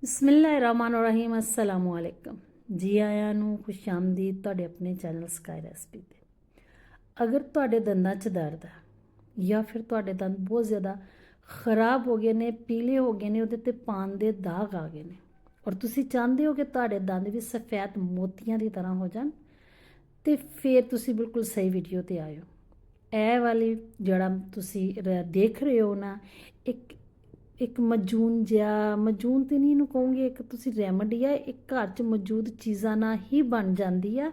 ਬਿਸਮਿਲ੍ਲਾਹਿਰਰਹਿਮਾਨਿਰਰਹੀਮ अस्सलामु अलैकुम ਜੀ ਆਇਆਂ ਨੂੰ ਖੁਸ਼ ਆਮਦੀਦ ਤੁਹਾਡੇ ਆਪਣੇ ਚੈਨਲ ਸਕਾਈ ਰੈਸਪੀ ਤੇ। ਅਗਰ ਤੁਹਾਡੇ ਦੰਦਾਂ 'ਚ ਦਰਦ ਹੈ ਜਾਂ ਫਿਰ ਤੁਹਾਡੇ ਦੰਦ ਬਹੁਤ ਜ਼ਿਆਦਾ ਖਰਾਬ ਹੋ ਗਏ ਨੇ, ਪੀਲੇ ਹੋ ਗਏ ਨੇ, ਉਹਦੇ ਤੇ ਪਾਨ ਦੇ ਦਾਗ ਆ ਗਏ ਨੇ ਔਰ ਤੁਸੀਂ ਚਾਹੁੰਦੇ ਹੋ ਕਿ ਤੁਹਾਡੇ ਦੰਦ ਵੀ ਸਫੈਦ ਮੋਤੀਆਂ ਦੀ ਤਰ੍ਹਾਂ ਹੋ ਜਾਣ, ਤੇ ਫਿਰ ਤੁਸੀਂ ਬਿਲਕੁਲ ਸਹੀ ਵੀਡੀਓ ਤੇ ਆਇਓ। ਇਹ ਵਾਲੀ ਜਿਹੜਾ ਤੁਸੀਂ ਦੇਖ ਰਹੇ ਹੋ ਨਾ, ਇੱਕ ਮਜੂਨ ਤੇ ਨਹੀਂ ਇਹਨੂੰ ਕਹੂੰਗੀ, ਇੱਕ ਤੁਸੀਂ ਰੈਮਡੀ ਆ, ਇੱਕ ਘਰ 'ਚ ਮੌਜੂਦ ਚੀਜ਼ਾਂ ਨਾਲ ਹੀ ਬਣ ਜਾਂਦੀ ਆ।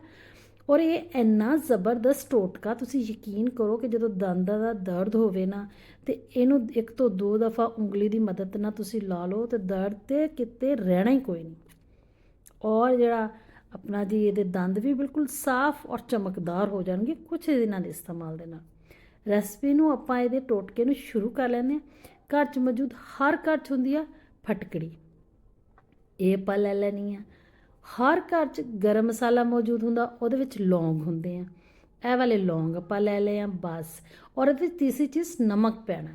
ਔਰ ਇਹ ਇੰਨਾ ਜ਼ਬਰਦਸਤ ਟੋਟਕਾ, ਤੁਸੀਂ ਯਕੀਨ ਕਰੋ ਕਿ ਜਦੋਂ ਦੰਦਾਂ ਦਾ ਦਰਦ ਹੋਵੇ ਨਾ, ਤੇ ਇਹਨੂੰ 1 ਤੋਂ 2 ਦਫਾ ਉਂਗਲੀ ਦੀ ਮਦਦ ਨਾਲ ਤੁਸੀਂ ਲਾ ਲਓ ਤੇ ਦਰਦ ਤੇ ਕਿਤੇ ਰਹਿਣਾ ਹੀ ਕੋਈ ਨਹੀਂ। ਔਰ ਜਿਹੜਾ ਆਪਣਾ ਜੀ ਇਹਦੇ ਦੰਦ ਵੀ ਬਿਲਕੁਲ ਸਾਫ਼ ਔਰ ਚਮਕਦਾਰ ਹੋ ਜਾਣਗੇ ਕੁਛ ਦਿਨਾਂ ਦੇ ਇਸਤੇਮਾਲ ਦੇ ਨਾਲ। ਰੈਸਪੀ ਨੂੰ ਆਪਾਂ ਇਹਦੇ ਟੋਟਕੇ ਨੂੰ ਸ਼ੁਰੂ ਕਰ ਲੈਂਦੇ ਹਾਂ। ਘਰ 'ਚ ਮੌਜੂਦ ਹਰ ਘਰ 'ਚ ਹੁੰਦੀ ਆ ਫਟਕੜੀ, ਇਹ ਆਪਾਂ ਲੈ ਲੈਣੀ ਆ। ਹਰ ਘਰ 'ਚ ਗਰਮ ਮਸਾਲਾ ਮੌਜੂਦ ਹੁੰਦਾ, ਉਹਦੇ ਵਿੱਚ ਲੌਂਗ ਹੁੰਦੇ ਆ, ਇਹ ਵਾਲੇ ਲੌਂਗ ਆਪਾਂ ਲੈ ਲਏ ਆ ਬਸ। ਔਰ ਇਹਦੇ ਵਿੱਚ ਤੀਸਰੀ ਚੀਜ਼ ਨਮਕ ਪੈਣਾ।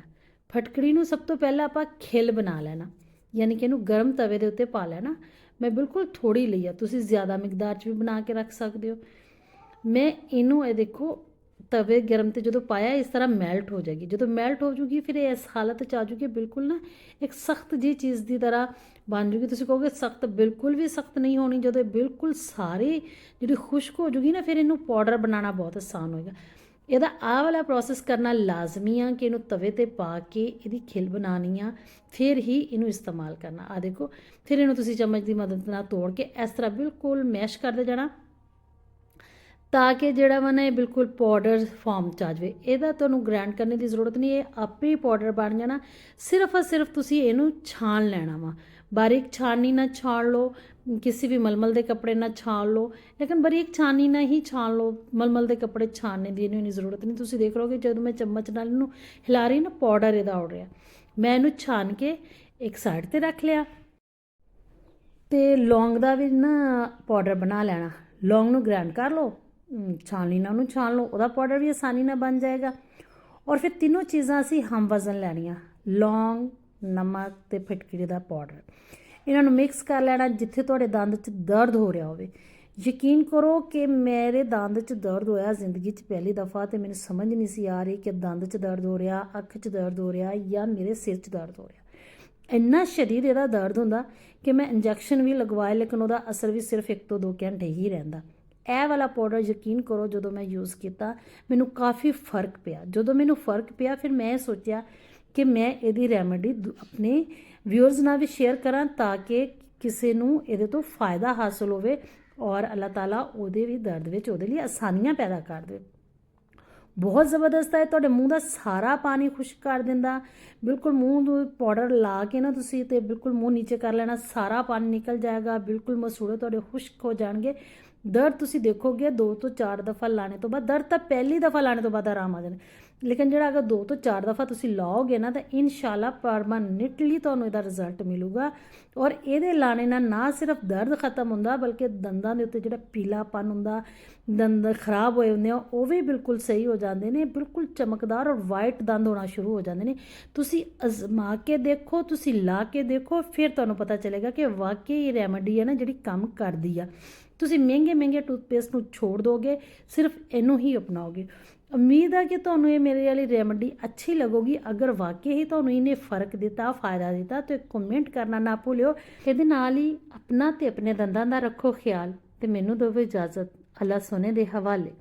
ਫਟਕੜੀ ਨੂੰ ਸਭ ਤੋਂ ਪਹਿਲਾਂ ਆਪਾਂ ਖਿਲ ਬਣਾ ਲੈਣਾ, ਯਾਨੀ ਕਿ ਇਹਨੂੰ ਗਰਮ ਤਵੇ ਦੇ ਉੱਤੇ ਪਾ ਲੈਣਾ। ਮੈਂ ਬਿਲਕੁਲ ਥੋੜੀ ਲਈ ਆ, ਤੁਸੀਂ ਜ਼ਿਆਦਾ ਮਿਕਦਾਰ 'ਚ ਵੀ ਬਣਾ ਕੇ ਰੱਖ ਸਕਦੇ ਹੋ। ਮੈਂ ਇਹਨੂੰ ਇਹ ਦੇਖੋ ਤਵੇ ਗਰਮ ਤੇ ਜਦੋਂ ਪਾਇਆ ਇਸ ਤਰ੍ਹਾਂ ਮੈਲਟ ਹੋ ਜਾਏਗੀ। ਜਦੋਂ ਮੈਲਟ ਹੋ ਜੂਗੀ ਫਿਰ ਇਹ ਇਸ ਹਾਲਤ 'ਚ ਆ ਜੂਗੀ, ਬਿਲਕੁਲ ਨਾ ਇੱਕ ਸਖਤ ਜੀ ਚੀਜ਼ ਦੀ ਤਰ੍ਹਾਂ ਬਣ ਜੂਗੀ। ਤੁਸੀਂ ਕਹੋਗੇ ਸਖਤ, ਬਿਲਕੁਲ ਵੀ ਸਖਤ ਨਹੀਂ ਹੋਣੀ। ਜਦੋਂ ਇਹ ਬਿਲਕੁਲ ਸਾਰੀ ਜਿਹੜੀ ਖੁਸ਼ਕ ਹੋ ਜੂਗੀ ਨਾ, ਫਿਰ ਇਹਨੂੰ ਪਾਊਡਰ ਬਣਾਉਣਾ ਬਹੁਤ ਆਸਾਨ ਹੋਏਗਾ। ਇਹਦਾ ਆਹ ਵਾਲਾ ਪ੍ਰੋਸੈਸ ਕਰਨਾ ਲਾਜ਼ਮੀ ਆ ਕਿ ਇਹਨੂੰ ਤਵੇ ਤੇ ਪਾ ਕੇ ਇਹਦੀ ਖਿਲ ਬਣਾਉਣੀ ਆ, ਫਿਰ ਹੀ ਇਹਨੂੰ ਇਸਤੇਮਾਲ ਕਰਨਾ। ਆ ਦੇਖੋ, ਫਿਰ ਇਹਨੂੰ ਤੁਸੀਂ ਚਮਚ ਦੀ ਮਦਦ ਨਾਲ ਤੋੜ ਕੇ ਇਸ ਤਰ੍ਹਾਂ ਬਿਲਕੁਲ ਮੈਸ਼ ਕਰਦੇ ਜਾਣਾ, ਤਾਂ ਕਿ ਜਿਹੜਾ ਵਾ ਨਾ ਇਹ ਬਿਲਕੁਲ ਪਾਊਡਰ ਫਾਰਮ 'ਚ ਆ ਜਾਵੇ। ਇਹਦਾ ਤੁਹਾਨੂੰ ਗ੍ਰਾਈਂਡ ਕਰਨ ਦੀ ਜ਼ਰੂਰਤ ਨਹੀਂ, ਇਹ ਆਪੇ ਹੀ ਪਾਊਡਰ ਬਣ ਜਾਣਾ। ਸਿਰਫ ਤੁਸੀਂ ਇਹਨੂੰ ਛਾਣ ਲੈਣਾ ਵਾ। ਬਾਰੀਕ ਛਾਣਨੀ ਨਾਲ ਛਾਣ ਲਓ, ਕਿਸੇ ਵੀ ਮਲਮਲ ਦੇ ਕੱਪੜੇ ਨਾਲ ਛਾਣ ਲਓ, ਲੇਕਿਨ ਬਾਰੀਕ ਛਾਣਨੀ ਨਾਲ ਹੀ ਛਾਣ ਲਓ। ਮਲਮਲ ਦੇ ਕੱਪੜੇ ਛਾਣਨੇ ਦੀ ਇਹਨੂੰ ਜ਼ਰੂਰਤ ਨਹੀਂ। ਤੁਸੀਂ ਦੇਖ ਲਓਗੇ ਜਦੋਂ ਮੈਂ ਚਮਚ ਨਾਲ ਇਹਨੂੰ ਹਿਲਾ ਰਹੀ ਨਾ, ਪਾਊਡਰ ਇਹਦਾ ਉੱਡ ਰਿਹਾ। ਮੈਂ ਇਹਨੂੰ ਛਾਣ ਕੇ ਇੱਕ ਸਾਈਡ 'ਤੇ ਰੱਖ ਲਿਆ, ਤੇ ਲੌਂਗ ਦਾ ਵੀ ਨਾ ਪਾਊਡਰ ਬਣਾ ਲੈਣਾ। ਲੌਂਗ ਨੂੰ ਗ੍ਰਾਈਂਡ ਕਰ ਲਓ, ਛਾਣਨੀ ਨਾਲ ਉਹਨੂੰ ਛਾਣ ਲਓ, ਉਹਦਾ ਪਾਊਡਰ ਵੀ ਆਸਾਨੀ ਨਾਲ ਬਣ ਜਾਏਗਾ। ਔਰ ਫਿਰ ਤਿੰਨੋਂ ਚੀਜ਼ਾਂ ਅਸੀਂ ਹਮ ਵਜ਼ਨ ਲੈਣੀਆਂ, ਲੌਂਗ, ਨਮਕ ਤੇ ਫਿਟਕਰੀ ਦਾ ਪਾਊਡਰ। ਇਹਨਾਂ ਨੂੰ ਮਿਕਸ ਕਰ ਲੈਣਾ ਜਿੱਥੇ ਤੁਹਾਡੇ ਦੰਦ 'ਚ ਦਰਦ ਹੋ ਰਿਹਾ ਹੋਵੇ। ਯਕੀਨ ਕਰੋ ਕਿ ਮੇਰੇ ਦੰਦ 'ਚ ਦਰਦ ਹੋਇਆ ਜ਼ਿੰਦਗੀ 'ਚ ਪਹਿਲੀ ਦਫਾ, ਤੇ ਮੈਨੂੰ ਸਮਝ ਨਹੀਂ ਸੀ ਆ ਰਹੀ ਕਿ ਦੰਦ 'ਚ ਦਰਦ ਹੋ ਰਿਹਾ, ਅੱਖ 'ਚ ਦਰਦ ਹੋ ਰਿਹਾ ਜਾਂ ਮੇਰੇ ਸਿਰ 'ਚ ਦਰਦ ਹੋ ਰਿਹਾ। ਇੰਨਾ ਸ਼ਦੀਦ ਇਹਦਾ ਦਰਦ ਹੁੰਦਾ ਕਿ ਮੈਂ ਇੰਜੈਕਸ਼ਨ ਵੀ ਲਗਵਾਏ, ਲੇਕਿਨ ਉਹਦਾ ਅਸਰ ਵੀ ਸਿਰਫ 1 ਤੋਂ 2 ਘੰਟੇ ਹੀ ਰਹਿੰਦਾ। ਇਹ ਵਾਲਾ ਪਾਊਡਰ ਯਕੀਨ ਕਰੋ ਜਦੋਂ ਮੈਂ ਯੂਜ਼ ਕੀਤਾ ਮੈਨੂੰ ਕਾਫੀ ਫ਼ਰਕ ਪਿਆ। ਜਦੋਂ ਮੈਨੂੰ ਫ਼ਰਕ ਪਿਆ ਫਿਰ ਮੈਂ ਸੋਚਿਆ ਕਿ ਮੈਂ ਇਹਦੀ ਰੈਮੇਡੀ ਆਪਣੇ ਵਿਊਅਰਸ ਨਾਲ ਵੀ ਸ਼ੇਅਰ ਕਰਾਂ, ਤਾਂ ਕਿ ਕਿਸੇ ਨੂੰ ਇਹਦੇ ਤੋਂ ਫ਼ਾਇਦਾ ਹਾਸਲ ਹੋਵੇ ਔਰ ਅੱਲਾਹ ਤਾਲਾ ਉਹਦੇ ਵੀ ਦਰਦ ਵਿੱਚ ਉਹਦੇ ਲਈ ਆਸਾਨੀਆਂ ਪੈਦਾ ਕਰ ਦੇਵੇ। ਬਹੁਤ ਜ਼ਬਰਦਸਤ ਹੈ, ਤੁਹਾਡੇ ਮੂੰਹ ਦਾ ਸਾਰਾ ਪਾਣੀ ਖੁਸ਼ਕ ਕਰ ਦਿੰਦਾ। ਬਿਲਕੁਲ ਮੂੰਹ ਨੂੰ ਪਾਊਡਰ ਲਾ ਕੇ ਨਾ ਤੁਸੀਂ ਤੇ ਬਿਲਕੁਲ ਮੂੰਹ ਨੀਚੇ ਕਰ ਲੈਣਾ, ਸਾਰਾ ਪਾਣੀ ਨਿਕਲ ਜਾਏਗਾ, ਬਿਲਕੁਲ ਮਸੂੜੇ ਤੁਹਾਡੇ ਖੁਸ਼ਕ ਹੋ ਜਾਣਗੇ। ਦਰਦ ਤੁਸੀਂ ਦੇਖੋਗੇ 2 ਤੋਂ 4 ਦਫਾ ਲਾਣੇ ਤੋਂ ਬਾਅਦ, ਦਰਦ ਤਾਂ ਪਹਿਲੀ ਦਫਾ ਲਾਣੇ ਤੋਂ ਬਾਅਦ ਆਰਾਮ ਆ ਜਾਣਾ, ਲੇਕਿਨ ਜਿਹੜਾ ਅਗਰ 2 ਤੋਂ 4 ਦਫਾ ਤੁਸੀਂ ਲਾਓਗੇ ਨਾ ਤਾਂ ਇਨਸ਼ਾਅੱਲਾ ਪਰਮਾਨੈਂਟਲੀ ਤੁਹਾਨੂੰ ਇਹਦਾ ਰਿਜ਼ਲਟ ਮਿਲੂਗਾ। ਔਰ ਇਹਦੇ ਲਾਣੇ ਨਾਲ ਨਾ ਸਿਰਫ ਦਰਦ ਖਤਮ ਹੁੰਦਾ, ਬਲਕਿ ਦੰਦਾਂ ਦੇ ਉੱਤੇ ਜਿਹੜਾ ਪੀਲਾਪਨ ਹੁੰਦਾ, ਦੰਦ ਖਰਾਬ ਹੋਏ ਹੁੰਦੇ ਆ, ਉਹ ਵੀ ਬਿਲਕੁਲ ਸਹੀ ਹੋ ਜਾਂਦੇ ਨੇ। ਬਿਲਕੁਲ ਚਮਕਦਾਰ ਔਰ ਵਾਈਟ ਦੰਦ ਹੋਣਾ ਸ਼ੁਰੂ ਹੋ ਜਾਂਦੇ ਨੇ। ਤੁਸੀਂ ਅਜ਼ਮਾ ਕੇ ਦੇਖੋ, ਤੁਸੀਂ ਲਾ ਕੇ ਦੇਖੋ, ਫਿਰ ਤੁਹਾਨੂੰ ਪਤਾ ਚੱਲੇਗਾ ਕਿ ਵਾਕਈ ਇਹ ਰੈਮੇਡੀ ਹੈ ਨਾ ਜਿਹੜੀ ਕੰਮ ਕਰਦੀ ਆ। ਤੁਸੀਂ ਮਹਿੰਗੇ ਟੂਥਪੇਸਟ ਨੂੰ ਛੋੜ ਦੋਗੇ, ਸਿਰਫ ਇਹਨੂੰ ਹੀ ਅਪਣਾਓਗੇ। ਉਮੀਦ ਹੈ ਕਿ ਤੁਹਾਨੂੰ ਇਹ ਮੇਰੇ ਵਾਲੀ ਰੈਮੇਡੀ ਅੱਛੀ ਲੱਗੂਗੀ। ਅਗਰ ਵਾਕਈ ਹੀ ਤੁਹਾਨੂੰ ਇਹਨੇ ਫ਼ਰਕ ਦਿੱਤਾ, ਫ਼ਾਇਦਾ ਦਿੱਤਾ, ਤਾਂ ਕਮੈਂਟ ਕਰਨਾ ਨਾ ਭੁੱਲਿਓ। ਇਹਦੇ ਨਾਲ ਹੀ ਆਪਣਾ ਤੇ ਆਪਣੇ ਦੰਦਾਂ ਦਾ ਰੱਖੋ ਖਿਆਲ, ਤੇ ਮੈਨੂੰ ਦਿਓ ਇਜਾਜ਼ਤ। ਅੱਲਾ ਸੋਨੇ ਦੇ ਹਵਾਲੇ।